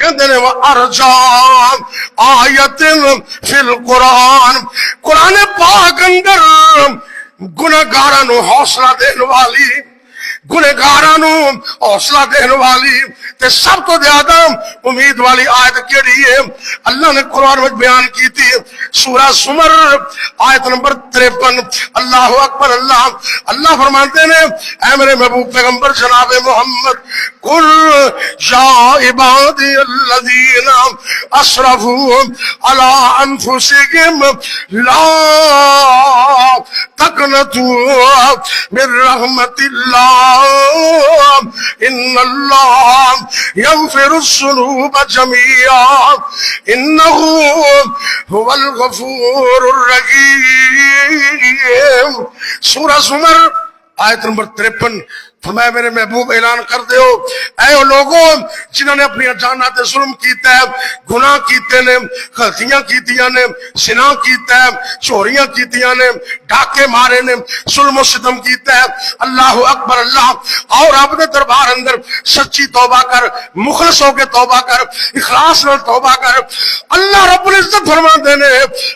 کہندے نے وارجا آیت فی القرآن، قرآن پاک اندر گنہگاراں نو حوصلہ دین والی، گنہگاراں نو حوصلہ دین والی تے سب تو زیادہ امید والی آیت کیڑی ہے؟ اللہ نے قرآن میں بیان کی تھی، سورہ زمر آیت نمبر 53۔ اللہ اکبر، اللہ فرماتے ہیں اے میرے محبوب پیغمبر جناب محمد، قل یا عبادی الذین اسرفوا علی انفسہم لا تقنطوا من رحمت اللہ ان اللہ یغفر الذنوب جميعا انہ هو الغفور الرحیم۔ سورہ زمر آیت نمبر 53۔ فرمایا میرے محبوب اعلان کر دیو اے او لوگوں جنہوں نے اپنی جانات ظلم کیتا ہے، گناہ کیتے نے، غلطیاں کیتیاں نے، زنا کیتا ہے، چوریاں کیتیاں نے، ڈاکے مارے نے، ظلم و ستم کیتا ہے، اللہ اکبر اللہ، اور رب دے دربار اندر سچی توبہ کر، مخلص ہو کے توبہ کر، اخلاص نال توبہ کر۔ اللہ رب العزت فرماندے نے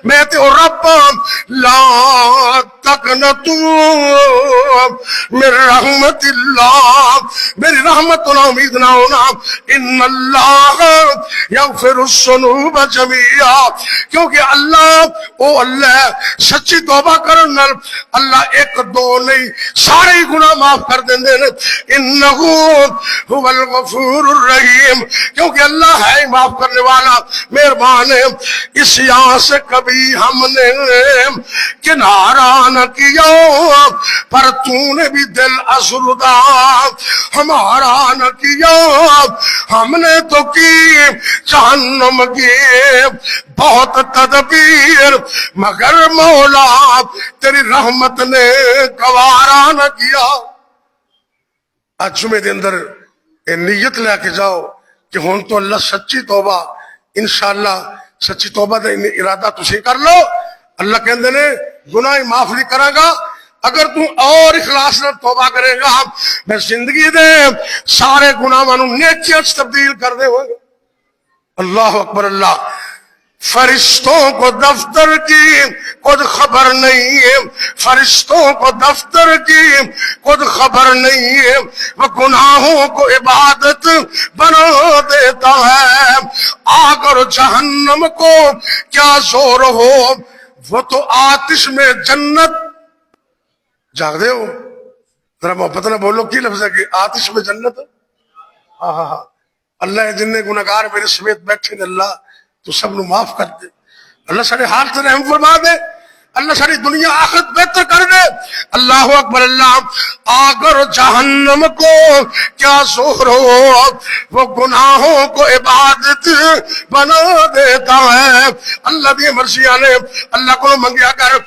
میں تے او رب لا تقنطوا من رحمت اللہ، میری رحمت نہ امید نہ ہونا، ان اللہ یغفر الذنوب جميعا، کیونکہ اللہ سچی توبہ کرن نال اللہ ایک دو نہیں سارے ہی گناہ معاف کر دیندے نے، انہ هو الغفور الرحیم، کیونکہ اللہ ہے معاف کرنے والا مہربان ہے۔ اس یہاں سے کبھی ہم نے کنارہ نہ کیا پر تو نے بھی دل ازردہ ہمارا نہ کیا، ہم نے تو کی جہنم کی بہت تدبیر مگر مولا تیری رحمت نے گوارا نہ کیا۔ آج جمعے دے اندر اے نیت لے کے جاؤ کہ ہون تو اللہ سچی توبہ انشاءاللہ سچی توبہ دا ارادہ تسی کر لو، اللہ کہندے نے گناہ معاف نہیں کرے گا اگر تو اور اخلاص نہ توبہ کرے گا، میں زندگی دے سارے گناہاں نو نیکیاں تبدیل کر دے ہوگا۔ اللہ اکبر اللہ۔ فرشتوں کو دفتر کی خود خبر نہیں ہے، فرشتوں کو دفتر کی خود خبر نہیں ہے، وہ گناہوں کو عبادت بنا دیتا ہے، آگ اور جہنم کو کیا زور ہو، وہ تو آتش میں جنت جاگ دے ہو، ذرا محبت نہ بولو کی لفظ ہے کہ آتش میں جنت۔ اللہ جن نے گناہگار میرے سمیت بیٹھے نے اللہ تو سب نو معاف کر دے، اللہ سارے حال سے رحم فرما دے، اللہ ساری دنیا آخرت بہتر کر دے۔ اللہ اکبر اللہ۔ آگر جہنم کو کیا زور ہو، وہ گناہوں کو عبادت بنا دیتا ہے۔ اللہ دی مرضی آنے اللہ کو منگیا کر